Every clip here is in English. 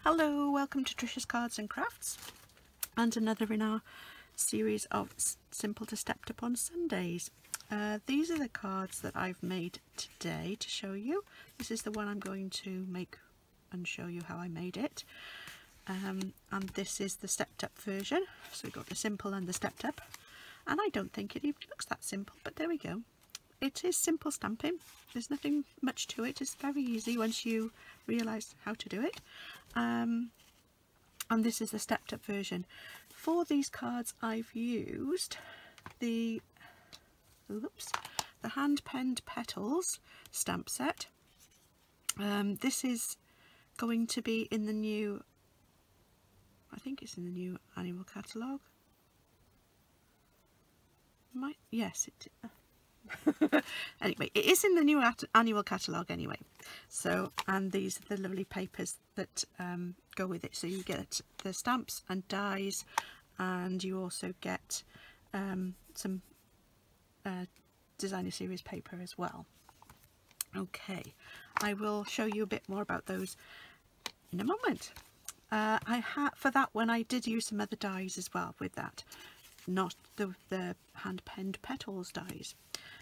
Hello, welcome to Tricia's Cards and Crafts, and another in our series of Simple to Stepped Up on Sundays. These are the cards that I've made today to show you. This is the one I'm going to make and show you how I made it. And this is the stepped up version. So we've got the simple and the stepped up. And I don't think it even looks that simple, but there we go. It is simple stamping. There's nothing much to it. It's very easy once you realise how to do it. And this is the stepped up version. For these cards I've used the hand penned petals stamp set. This is going to be in the new, I think it's in the new annual catalogue. Yes, it anyway, it is in the new annual catalogue anyway. So, and these are the lovely papers that go with it. So you get the stamps and dies, and you also get some designer series paper as well. Okay, I will show you a bit more about those in a moment. For that one I did use some other dies as well with that, not the hand penned petals dies.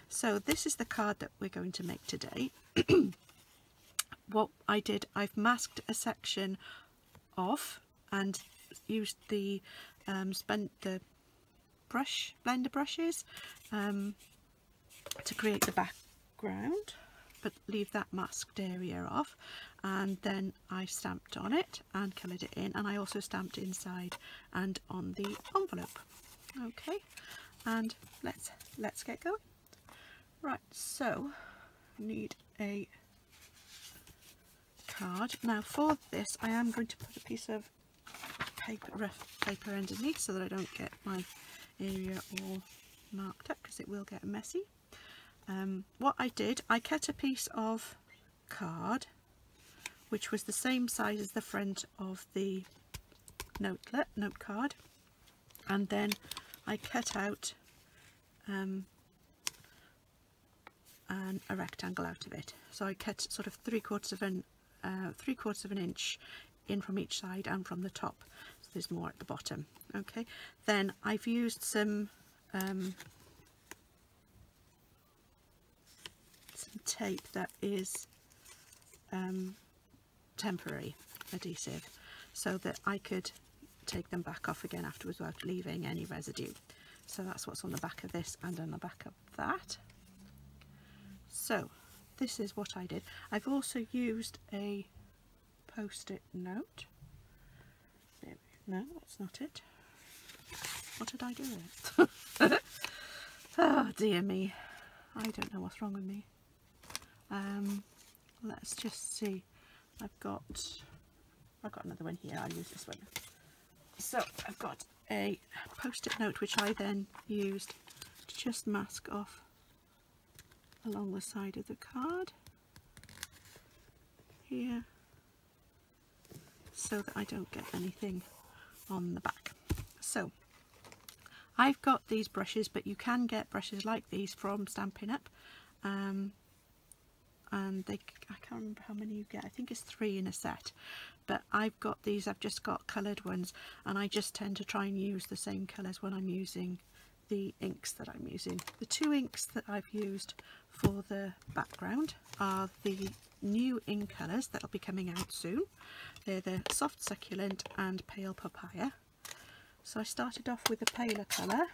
So this is the card that we're going to make today. What I did, I've masked a section off and used the blender brushes to create the background, but leave that masked area off, and then I stamped on it and coloured it in, and I also stamped inside and on the envelope. Okay, and let's get going. Right, so I need a card. Now for this I am going to put a piece of rough paper underneath so that I don't get my area all marked up, because it will get messy. What I did, I cut a piece of card which was the same size as the front of the note card, and then I cut out a rectangle out of it. So I cut sort of 3/4 of an inch in from each side and from the top, so there's more at the bottom. Okay, then I've used some tape that is temporary adhesive, so that I could take them back off again afterwards without leaving any residue. So that's what's on the back of this and on the back of that. So this is what I did. I've also used a post-it note. No, that's not it. What did I do with it? Oh dear me, I don't know what's wrong with me. Let's just see. I've got another one here. I'll use this one. So I've got a post-it note which I then used to just mask off along the side of the card here, so that I don't get anything on the back. So I've got these brushes, but you can get brushes like these from Stampin' Up, and I can't remember how many you get. I think it's 3 in a set, but I've got these. I've just got coloured ones, and I just tend to try and use the same colours when I'm using the inks that I'm using. The 2 inks that I've used for the background are the new ink colours that'll be coming out soon. They're the Soft Succulent and Pale Papaya. So I started off with a paler colour,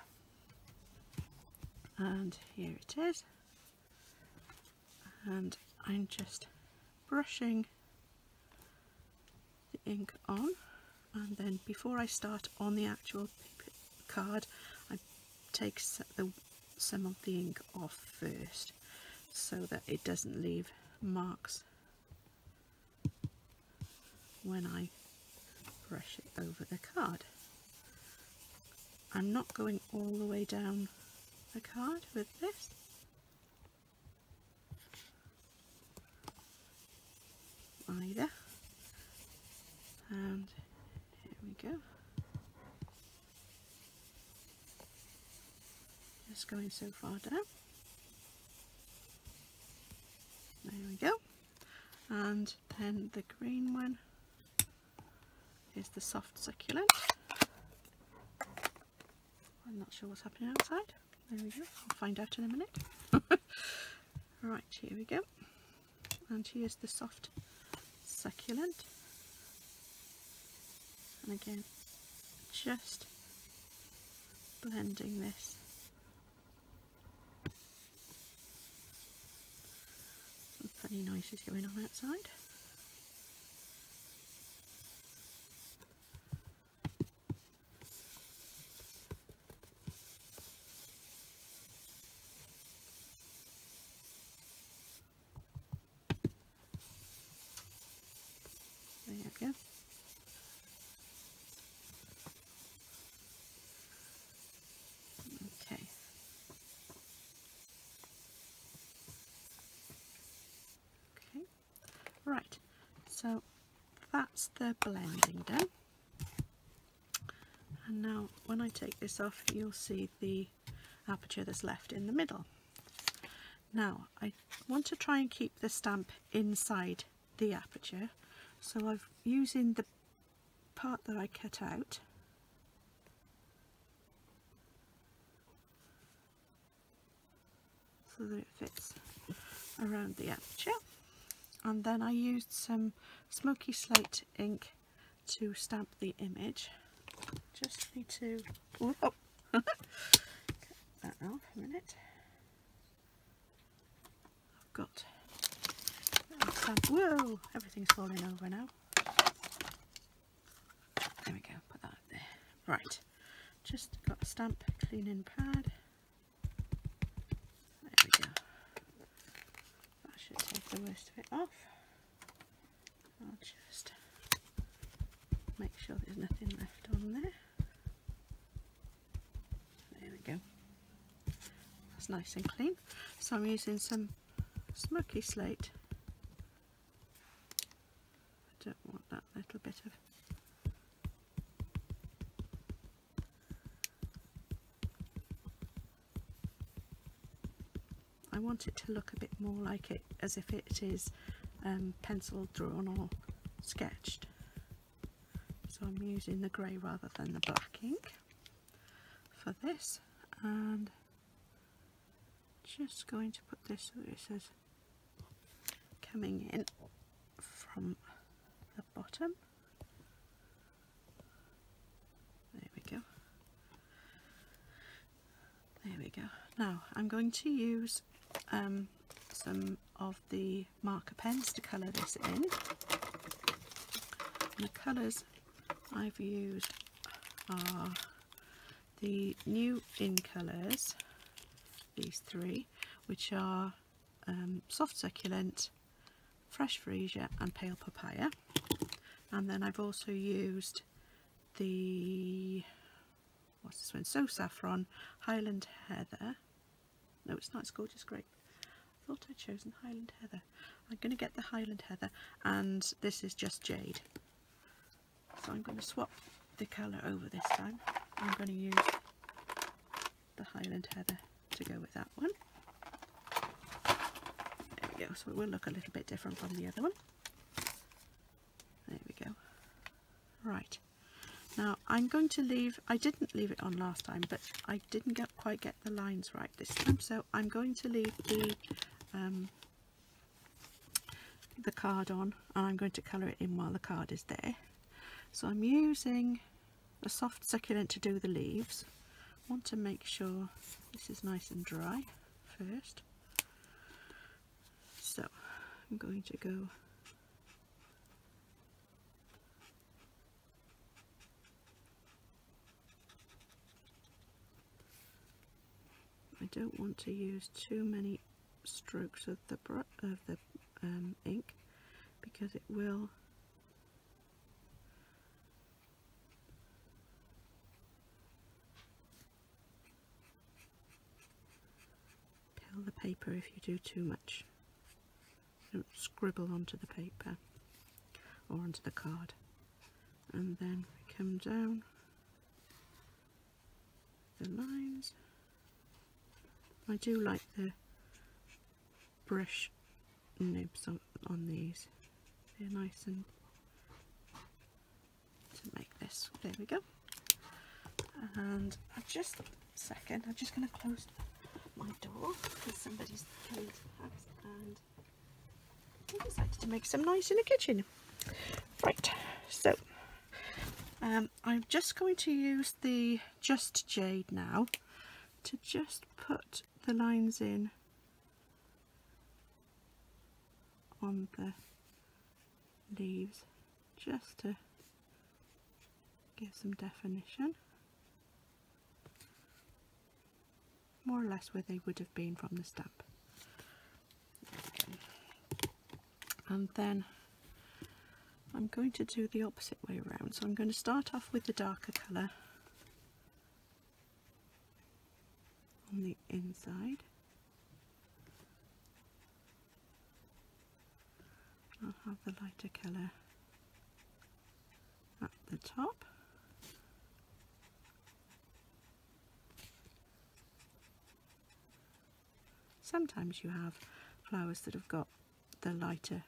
and here it is, and I'm just brushing the ink on, and then before I start on the actual card I take some of the ink off first, so that it doesn't leave marks when I brush it over the card. I'm not going all the way down the card with this. Either. And here we go. Just going so far down. There we go. And then the green one is the soft succulent. I'm not sure what's happening outside. There we go, I'll find out in a minute. Right, here we go. And here's the soft succulent. And again, just blending this. Some funny noises going on outside. There you go. Okay. Okay. Right. So that's the blending done. And now when I take this off, you'll see the aperture that's left in the middle. Now I want to try and keep the stamp inside the aperture, so I'm using the part that I cut out so that it fits around the aperture, and then I used some smoky slate ink to stamp the image. Just need to cut that off a minute. I've got that stamp. Whoa, everything's falling over now. There we go, put that up there. Right, just got a stamp cleaning pad. There we go. That should take the worst of it off. I'll just make sure there's nothing left on there. There we go. That's nice and clean. So I'm using some smoky slate. I don't want that little bit of I want it to look a bit more like it, as if it is pencil drawn or sketched. So I'm using the grey rather than the black ink for this, and just going to put this so it says coming in from the bottom. There we go. There we go. Now I'm going to use some of the marker pens to colour this in. And the colours I've used are the new in colours, these three, which are soft succulent, fresh freesia and pale papaya. And then I've also used the, what's this one, So Saffron, Highland Heather. No, it's not, it's Gorgeous Grape. I thought I'd chosen Highland Heather. I'm going to get the Highland Heather, and this is just Jade. So I'm going to swap the colour over this time. I'm going to use the Highland Heather to go with that one. There we go, so it will look a little bit different from the other one. There we go. Right, now I'm going to leave, I didn't leave it on last time, but I didn't quite get the lines right this time, so I'm going to leave the card on, and I'm going to colour it in while the card is there. So I'm using a soft succulent to do the leaves. I want to make sure this is nice and dry first. So I'm going to go I don't want to use too many strokes of the ink, because it will peel the paper if you do too much. Don't scribble onto the paper or onto the card. And then we come down the lines. I do like the brush nibs on these. They're nice and to make this. There we go. And I'm just going to close my door because somebody's came into the house and I decided to make some noise in the kitchen. Right, so I'm just going to use the Just Jade now to just put the lines in on the leaves, just to give some definition, more or less where they would have been from the stamp. And then I'm going to do the opposite way around, so I'm going to start off with the darker colour on the inside. I'll have the lighter colour at the top. Sometimes you have flowers that have got the lighter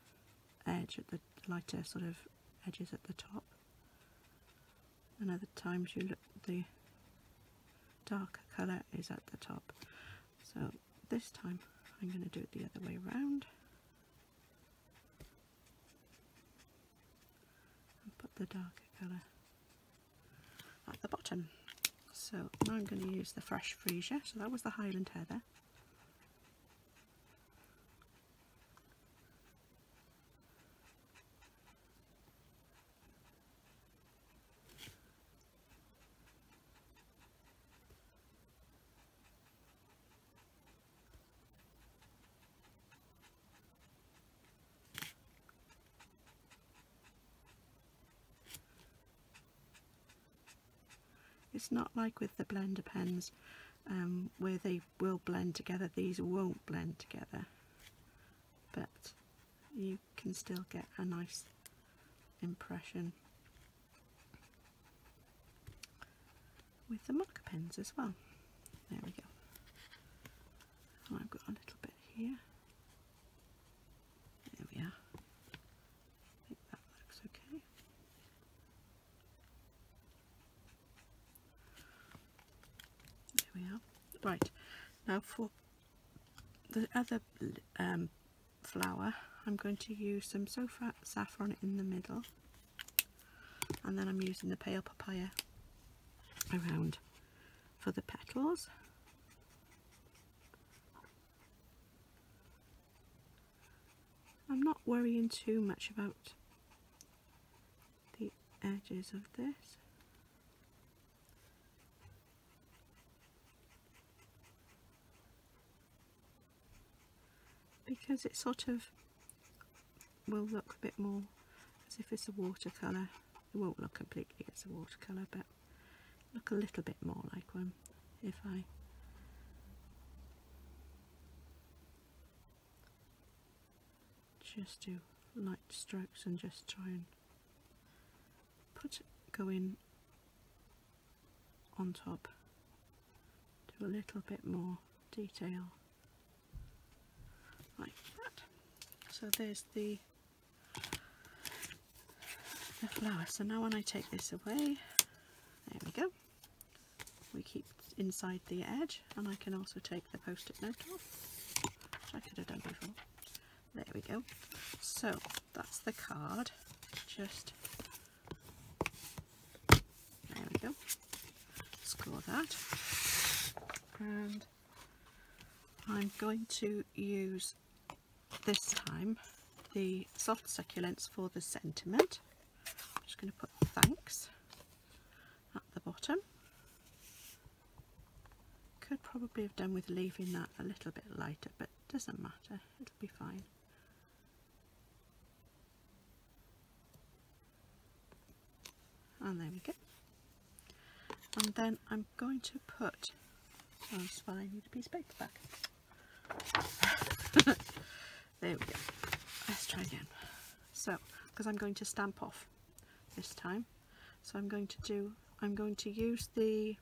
edge at the lighter sort of edges at the top, and other times you look, the darker colour is at the top. So this time I'm going to do it the other way around and put the darker colour at the bottom. So now I'm going to use the fresh freesia. So that was the Highland Heather. It's not like with the blender pens where they will blend together. These won't blend together, but you can still get a nice impression with the marker pens as well. There we go. And I've got a little bit here. There we are. I think that looks okay. We are. Right, now for the other flower, I'm going to use some saffron in the middle, and then I'm using the pale papaya around for the petals. I'm not worrying too much about the edges of this. Because it sort of will look a bit more as if it's a watercolour. It won't look completely as a watercolour, but look a little bit more like one if I just do light strokes and just try and go in on top, do a little bit more detail. Like that. So there's the flower. So now when I take this away, there we go. We keep inside the edge, and I can also take the post-it note off, which I could have done before. There we go. So that's the card. Just there we go. Score that. And I'm going to use this time the soft succulents for the sentiment. I'm just going to put thanks at the bottom. Could probably have done with leaving that a little bit lighter, but doesn't matter, it'll be fine. And there we go. And then I'm going to put, oh, that's why I need a piece of paper back. There we go. Let's try again. So, because I'm going to stamp off this time, so I'm going to use the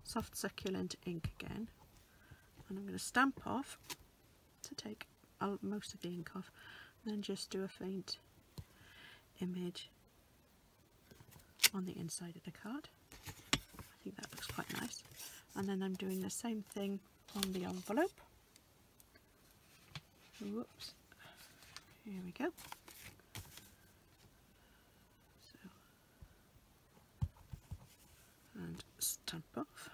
soft succulent ink again, and I'm going to stamp off to take most of the ink off, and then just do a faint image on the inside of the card. I think that looks quite nice. And then I'm doing the same thing on the envelope. Whoops. Here we go. So, and stamp off.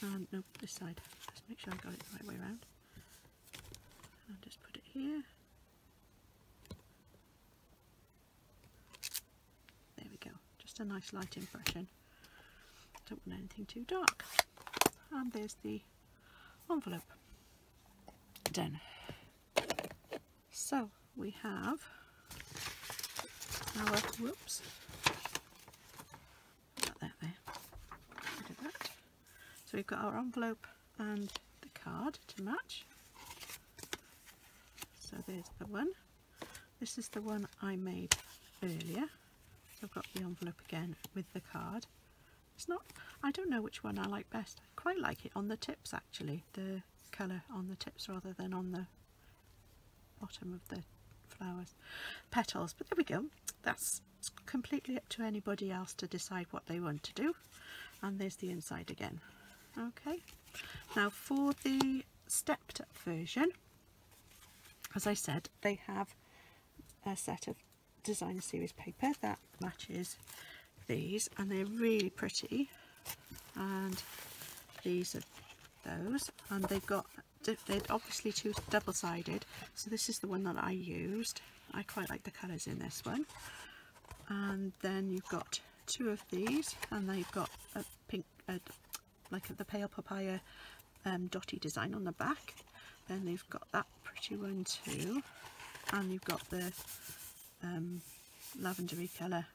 And no, this side. Just make sure I got it the right way around. And just put it here. There we go. Just a nice light impression. Don't want anything too dark. And there's the envelope. Done. So we have our, whoops, got that there. Look at that. So we've got our envelope and the card to match. So there's the one. This is the one I made earlier. So I've got the envelope again with the card. It's not, I don't know which one I like best. I quite like it on the tips actually, the colour on the tips rather than on the bottom of the flowers petals. But there we go. That's completely up to anybody else to decide what they want to do. And there's the inside again. Okay, now for the stepped up version, as I said, they have a set of designer series paper that matches these, and they're really pretty. And these are those, and they're obviously double-sided, so this is the one that I used. I quite like the colours in this one. And then you've got two of these, and they've got a pink, like the pale papaya dotty design on the back. Then they've got that pretty one too, and you've got the lavendery colour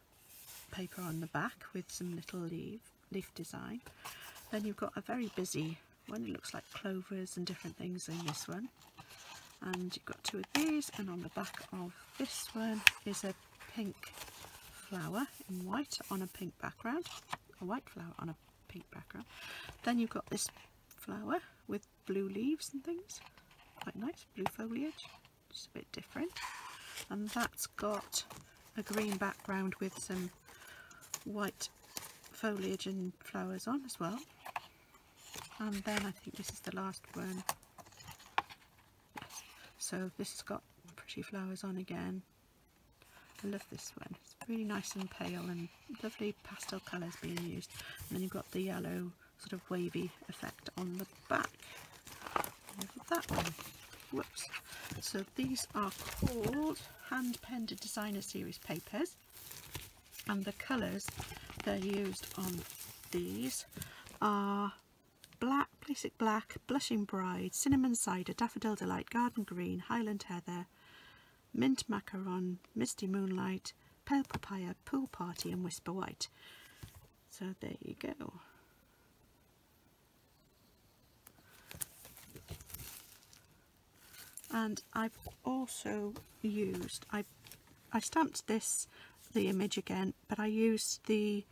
paper on the back with some little leaf design. Then you've got a very busy one. It looks like clovers and different things in this one. And you've got two of these, and on the back of this one is a pink flower in white on a pink background, a white flower on a pink background. Then you've got this flower with blue leaves and things, quite nice, blue foliage, just a bit different. And that's got a green background with some white foliage and flowers on as well. And then I think this is the last one. Yes. So this has got pretty flowers on again. I love this one. It's really nice and pale and lovely pastel colours being used. And then you've got the yellow sort of wavy effect on the back. Look at that one. Whoops. So these are called hand penned designer series papers, and the colours they're used on these are black, basic black, blushing bride, cinnamon cider, daffodil delight, garden green, highland heather, mint macaron, misty moonlight, pale papaya, pool party and whisper white. So there you go. And I've also used, I stamped the image again, but I used the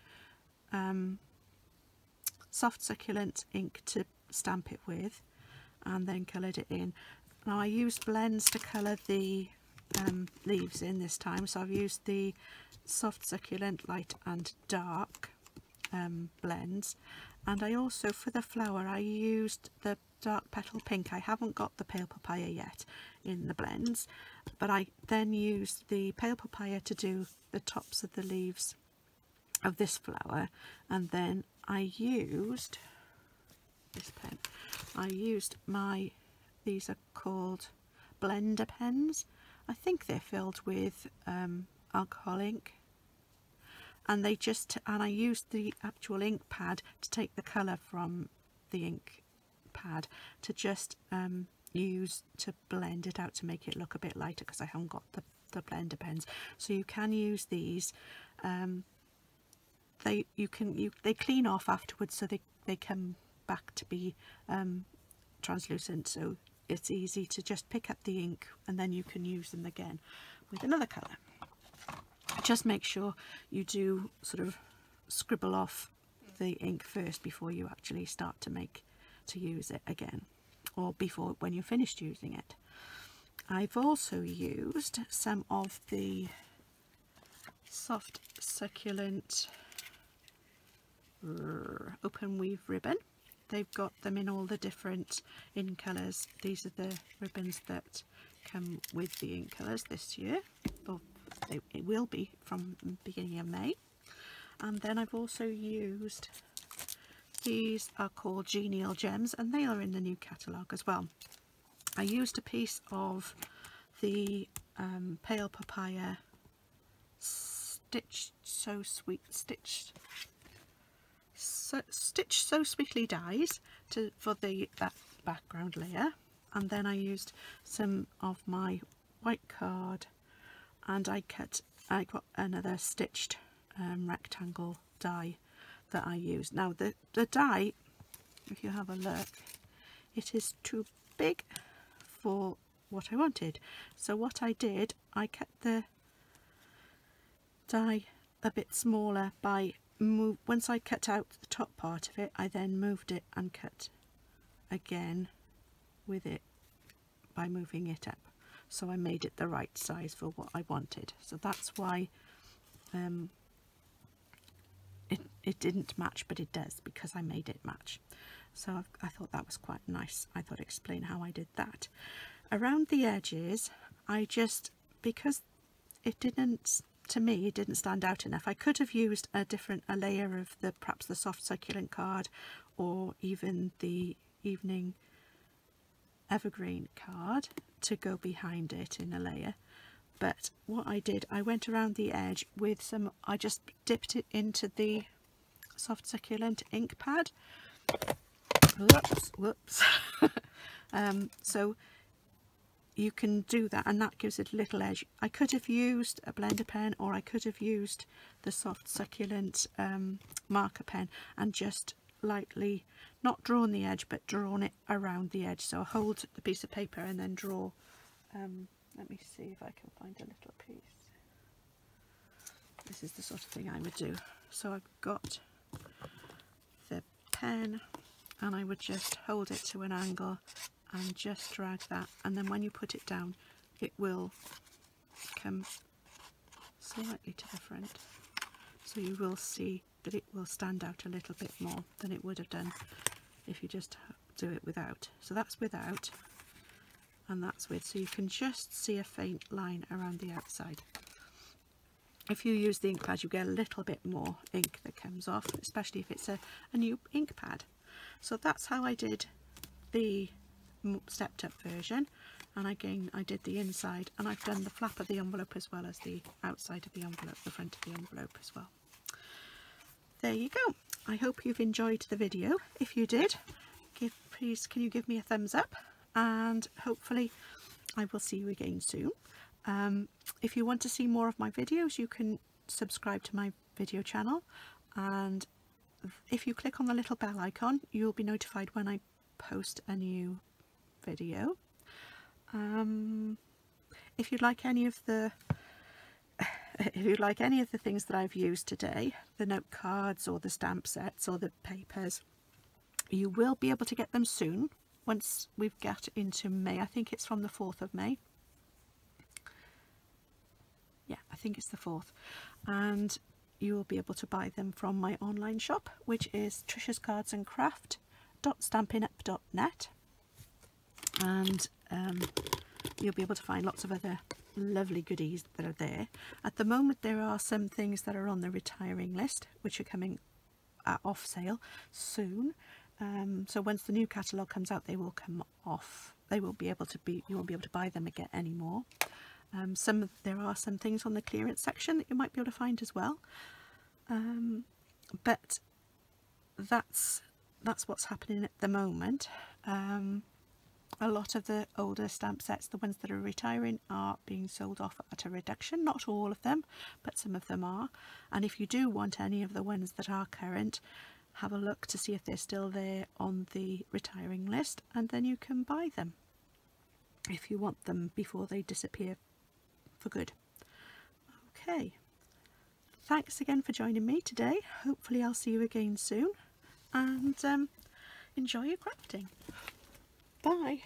soft succulent ink to stamp it with, and then coloured it in. Now I used blends to colour the leaves in this time, so I've used the soft succulent light and dark blends, and I also, for the flower, I used the dark petal pink. I haven't got the pale papaya yet in the blends, but I then used the pale papaya to do the tops of the leaves of this flower, and then I used this pen. I used these are called blender pens. I think they're filled with alcohol ink, and I used the actual ink pad to take the colour from the ink pad to just use to blend it out to make it look a bit lighter, because I haven't got the blender pens. So you can use these. They clean off afterwards, so they come back to be translucent, so it's easy to just pick up the ink and then you can use them again with another colour. Just make sure you do sort of scribble off the ink first before you actually start to use it again, or before when you're finished using it. I've also used some of the soft succulent open weave ribbon. They've got them in all the different in colours. These are the ribbons that come with the in colours this year, or it will be from the beginning of May. And then I've also used, these are called Genial Gems, and they are in the new catalogue as well. I used a piece of the Pale Papaya Stitch So Sweetly dies for that background layer, and then I used some of my white card, and I got another stitched rectangle die that I used. Now the die, if you have a look, it is too big for what I wanted, so what I did, I kept the die a bit smaller by once I cut out the top part of it, I then moved it and cut again with it by moving it up, so I made it the right size for what I wanted. So that's why it didn't match, but it does because I made it match. So I thought that was quite nice. I thought I'd explain how I did that. Around the edges, I just, because it didn't, to me, it didn't stand out enough. I could have used a layer of perhaps the soft succulent card, or even the evening evergreen card to go behind it in a layer. But what I did, I went around the edge with some, I just dipped it into the soft succulent ink pad. Whoops. So you can do that, and that gives it a little edge. I could have used a blender pen, or I could have used the soft succulent marker pen and just lightly, not drawn the edge, but drawn it around the edge. So I hold the piece of paper and then draw, let me see if I can find a little piece. This is the sort of thing I would do. So I've got the pen, and I would just hold it to an angle and just drag that, and then when you put it down, it will come slightly to the front, so you will see that it will stand out a little bit more than it would have done if you just do it without. So that's without, and that's with, so you can just see a faint line around the outside. If you use the ink pad, you get a little bit more ink that comes off, especially if it's a new ink pad. So that's how I did the stepped up version, and again I did the inside, and I've done the flap of the envelope as well as the outside of the envelope, the front of the envelope as well. There you go. I hope you've enjoyed the video. If you did, please can you give me a thumbs up, and hopefully I will see you again soon. If you want to see more of my videos, you can subscribe to my video channel, and if you click on the little bell icon, you'll be notified when I post a new video. If you'd like any of the things that I've used today, the note cards or the stamp sets or the papers, you will be able to get them soon once we've got into May. I think it's from the 4th of May. Yeah, I think it's the 4th, and you will be able to buy them from my online shop, which is triciascardsandcraft.stampinup.net, and you'll be able to find lots of other lovely goodies that are there. At the moment there are some things that are on the retiring list which are coming off sale soon, so once the new catalogue comes out, they will come off. They will be able to be, you won't be able to buy them again anymore. There are some things on the clearance section that you might be able to find as well, but that's what's happening at the moment. A lot of the older stamp sets, the ones that are retiring, are being sold off at a reduction. Not all of them, but some of them are. And if you do want any of the ones that are current, have a look to see if they're still there on the retiring list, and then you can buy them if you want them before they disappear for good. Okay, thanks again for joining me today. Hopefully I'll see you again soon, and enjoy your crafting. Bye.